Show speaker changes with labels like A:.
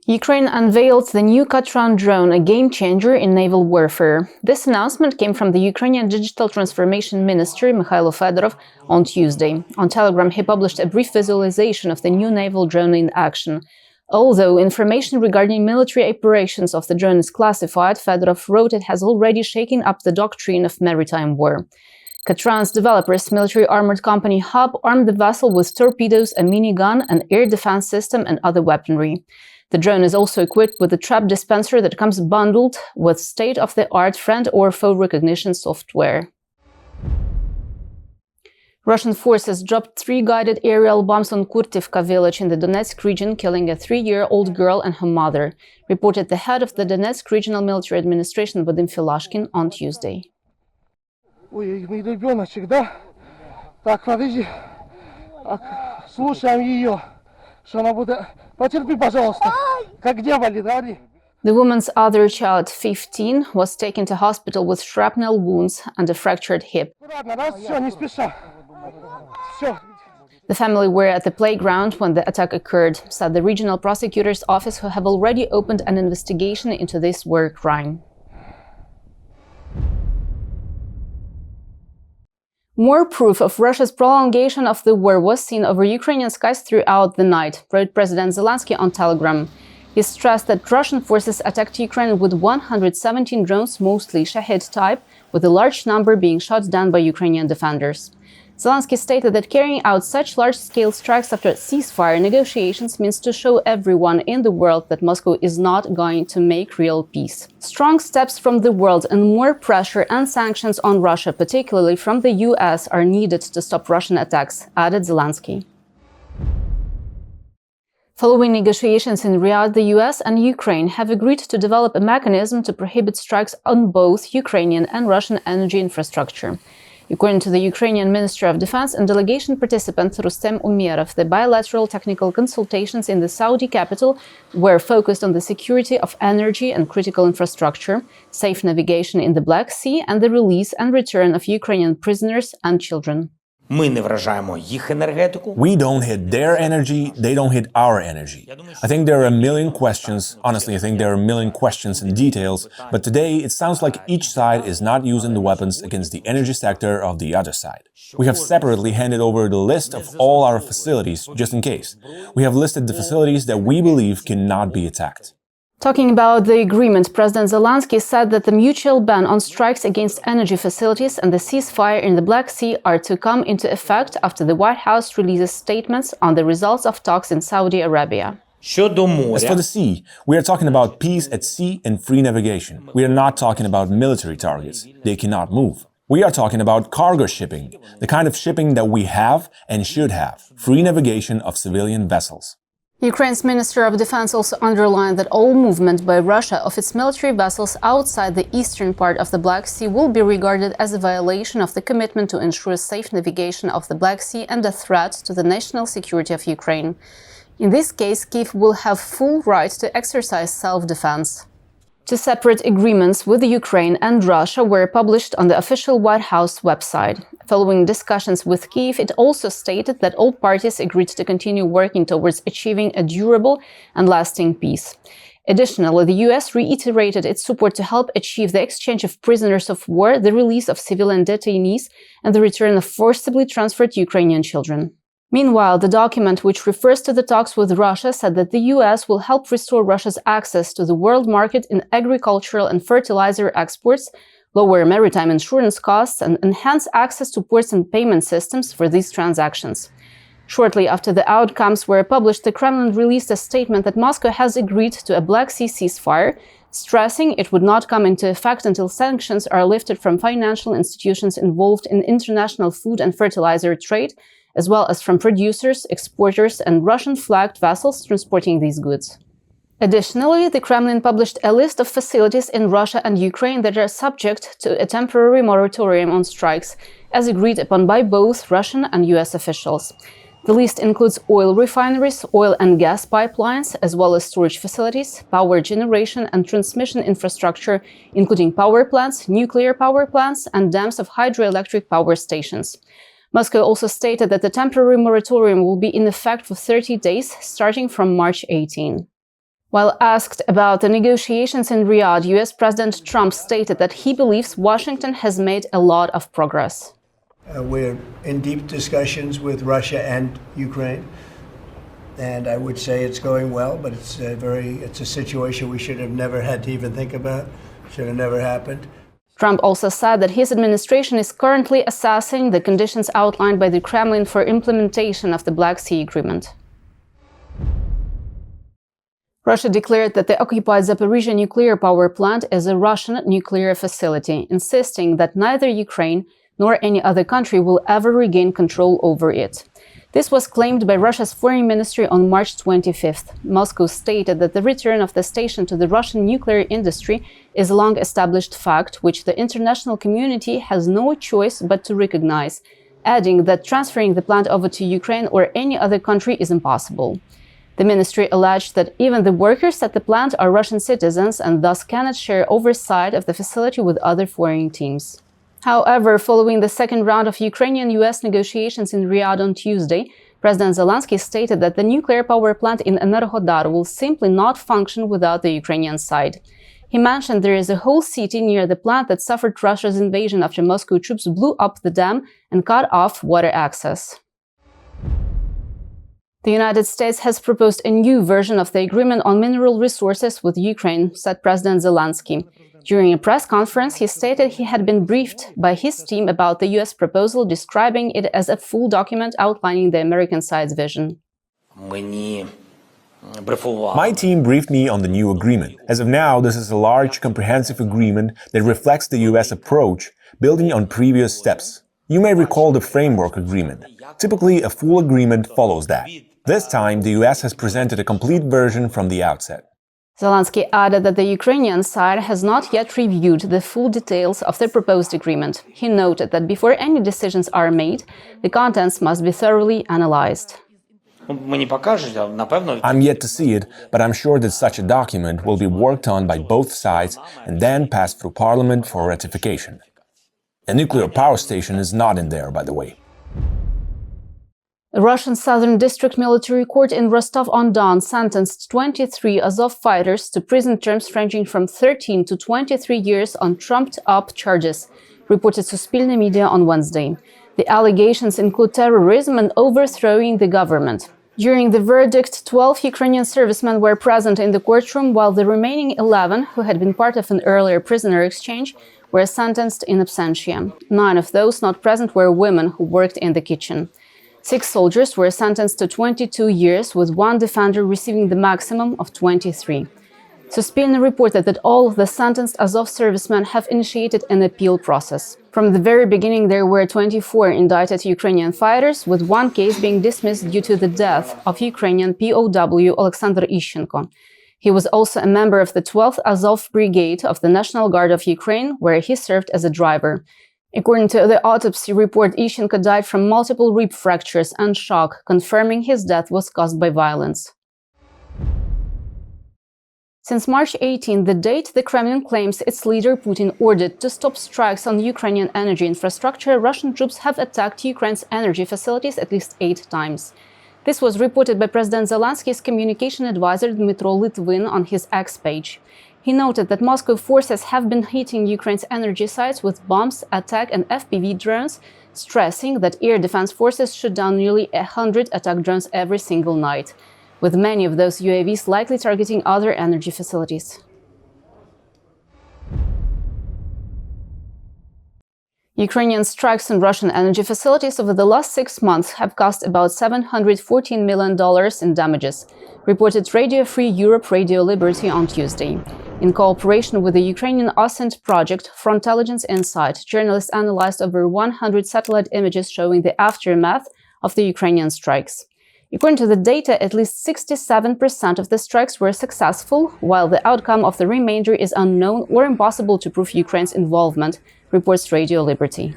A: Ukraine unveiled the new Katran drone, a game-changer in naval warfare. This announcement came from the Ukrainian Digital Transformation Minister, Mikhailo Fedorov, on Tuesday. On Telegram, he published a brief visualization of the new naval drone in action. Although information regarding military operations of the drone is classified, Fedorov wrote it has already shaken up the doctrine of maritime war. Katran's developers, military armored company Hub, armed the vessel with torpedoes, a minigun, an air defense system, and other weaponry. The drone is also equipped with a trap dispenser that comes bundled with state-of-the-art friend or foe recognition software. Russian forces dropped 3 guided aerial bombs on Kurtivka village in the Donetsk region, killing a 3-year-old girl and her mother, reported the head of the Donetsk Regional Military Administration Vadim Filashkin on Tuesday.
B: Ой, мой ребеночек, да? Так, подожди. Слушаем ее. Что она будет... Потерпи, пожалуйста. Как где болит, говори.
A: The woman's other child, 15, was taken to hospital with shrapnel wounds and a fractured hip.
B: Аккуратно, раз, все, не спеша. Все.
A: The family were at the playground when the attack occurred, said the regional prosecutor's office, who have already opened an investigation into this war crime. More proof of Russia's prolongation of the war was seen over Ukrainian skies throughout the night, wrote President Zelenskyy on Telegram. He stressed that Russian forces attacked Ukraine with 117 drones, mostly Shahed type, with a large number being shot down by Ukrainian defenders. Zelenskyy stated that carrying out such large-scale strikes after ceasefire negotiations means to show everyone in the world that Moscow is not going to make real peace. Strong steps from the world and more pressure and sanctions on Russia, particularly from the US, are needed to stop Russian attacks, added Zelenskyy. Following negotiations in Riyadh, the US and Ukraine have agreed to develop a mechanism to prohibit strikes on both Ukrainian and Russian energy infrastructure. According to the Ukrainian Minister of Defense and delegation participant Rustem Umerov, the bilateral technical consultations in the Saudi capital were focused on the security of energy and critical infrastructure, safe navigation in the Black Sea, and the release and return of Ukrainian prisoners and children.
C: Ми не вражаємо їх енергетику.
D: We don't hit their energy, they don't hit our energy. I think there are a million questions. Honestly, I think there are a million questions and details. But today, it sounds like each side is not using the weapons against the energy sector of the other side. We have separately handed over the list of all our facilities, just in case. We have listed the facilities that we believe cannot be attacked.
A: Talking about the agreement, President Zelenskyy said that the mutual ban on strikes against energy facilities and the ceasefire in the Black Sea are to come into effect after the White House releases statements on the results of talks in Saudi Arabia.
D: As for the sea, we are talking about peace at sea and free navigation. We are not talking about military targets. They cannot move. We are talking about cargo shipping, the kind of shipping that we have and should have, free navigation of civilian vessels.
A: Ukraine's Minister of Defense also underlined that all movement by Russia of its military vessels outside the eastern part of the Black Sea will be regarded as a violation of the commitment to ensure safe navigation of the Black Sea and a threat to the national security of Ukraine. In this case, Kyiv will have full right to exercise self-defense. Two separate agreements with Ukraine and Russia were published on the official White House website. Following discussions with Kyiv, it also stated that all parties agreed to continue working towards achieving a durable and lasting peace. Additionally, the US reiterated its support to help achieve the exchange of prisoners of war, the release of civilian detainees, and the return of forcibly transferred Ukrainian children. Meanwhile, the document, which refers to the talks with Russia, said that the US will help restore Russia's access to the world market in agricultural and fertilizer exports, lower maritime insurance costs, and enhance access to ports and payment systems for these transactions. Shortly after the outcomes were published, the Kremlin released a statement that Moscow has agreed to a Black Sea ceasefire, stressing it would not come into effect until sanctions are lifted from financial institutions involved in international food and fertilizer trade, as well as from producers, exporters, and Russian-flagged vessels transporting these goods. Additionally, the Kremlin published a list of facilities in Russia and Ukraine that are subject to a temporary moratorium on strikes, as agreed upon by both Russian and US officials. The list includes oil refineries, oil and gas pipelines, as well as storage facilities, power generation and transmission infrastructure, including power plants, nuclear power plants, and dams of hydroelectric power stations. Moscow also stated that the temporary moratorium will be in effect for 30 days, starting from March 18. While asked about the negotiations in Riyadh, US President Trump stated that he believes Washington has made a lot of progress.
E: We're in deep discussions with Russia and Ukraine, and I would say it's going well, but it's a situation we should have never had to even think about, should have never happened.
A: Trump also said that his administration is currently assessing the conditions outlined by the Kremlin for implementation of the Black Sea Agreement. Russia declared that the occupied Zaporizhzhia nuclear power plant is a Russian nuclear facility, insisting that neither Ukraine nor any other country will ever regain control over it. This was claimed by Russia's foreign ministry on March 25th. Moscow stated that the return of the station to the Russian nuclear industry is a long-established fact, which the international community has no choice but to recognize, adding that transferring the plant over to Ukraine or any other country is impossible. The ministry alleged that even the workers at the plant are Russian citizens and thus cannot share oversight of the facility with other foreign teams. However, following the second round of Ukrainian-US negotiations in Riyadh on Tuesday, President Zelenskyy stated that the nuclear power plant in Enerhodar will simply not function without the Ukrainian side. He mentioned there is a whole city near the plant that suffered Russia's invasion after Moscow troops blew up the dam and cut off water access. The United States has proposed a new version of the agreement on mineral resources with Ukraine, said President Zelenskyy. During a press conference, he stated he had been briefed by his team about the US proposal, describing it as a full document outlining the American side's vision.
D: My team briefed me on the new agreement. As of now, this is a large, comprehensive agreement that reflects the US approach, building on previous steps. You may recall the framework agreement. Typically, a full agreement follows that. This time, the US has presented a complete version from the outset.
A: Zelenskyy added that the Ukrainian side has not yet reviewed the full details of the proposed agreement. He noted that before any decisions are made, the contents must be thoroughly analyzed.
D: I'm yet to see it, but I'm sure that such a document will be worked on by both sides and then passed through Parliament for ratification. A nuclear power station is not in there, by the way.
A: The Russian Southern District Military Court in Rostov-on-Don sentenced 23 Azov fighters to prison terms ranging from 13 to 23 years on trumped-up charges, reported Suspilne Media on Wednesday. The allegations include terrorism and overthrowing the government. During the verdict, 12 Ukrainian servicemen were present in the courtroom, while the remaining 11, who had been part of an earlier prisoner exchange, were sentenced in absentia. 9 of those not present were women who worked in the kitchen. 6 soldiers were sentenced to 22 years, with 1 defender receiving the maximum of 23. Suspilne reported that all of the sentenced Azov servicemen have initiated an appeal process. From the very beginning, there were 24 indicted Ukrainian fighters, with 1 case being dismissed due to the death of Ukrainian POW Alexander Ishchenko. He was also a member of the 12th Azov Brigade of the National Guard of Ukraine, where he served as a driver. According to the autopsy report, Ishchenko died from multiple rib fractures and shock, confirming his death was caused by violence. Since March 18, the date the Kremlin claims its leader Putin ordered to stop strikes on Ukrainian energy infrastructure, Russian troops have attacked Ukraine's energy facilities at least 8 times. This was reported by President Zelenskyy's communication advisor Dmytro Litvin on his X page. He noted that Moscow forces have been hitting Ukraine's energy sites with bombs, attack and FPV drones, stressing that air defense forces shoot down nearly 100 attack drones every single night, with many of those UAVs likely targeting other energy facilities. Ukrainian strikes on Russian energy facilities over the last 6 months have cost about $714 million in damages, reported Radio Free Europe Radio Liberty on Tuesday. In cooperation with the Ukrainian OSINT project Frontintelligence Insight, journalists analyzed over 100 satellite images showing the aftermath of the Ukrainian strikes. According to the data, at least 67% of the strikes were successful, while the outcome of the remainder is unknown or impossible to prove Ukraine's involvement, reports Radio Liberty.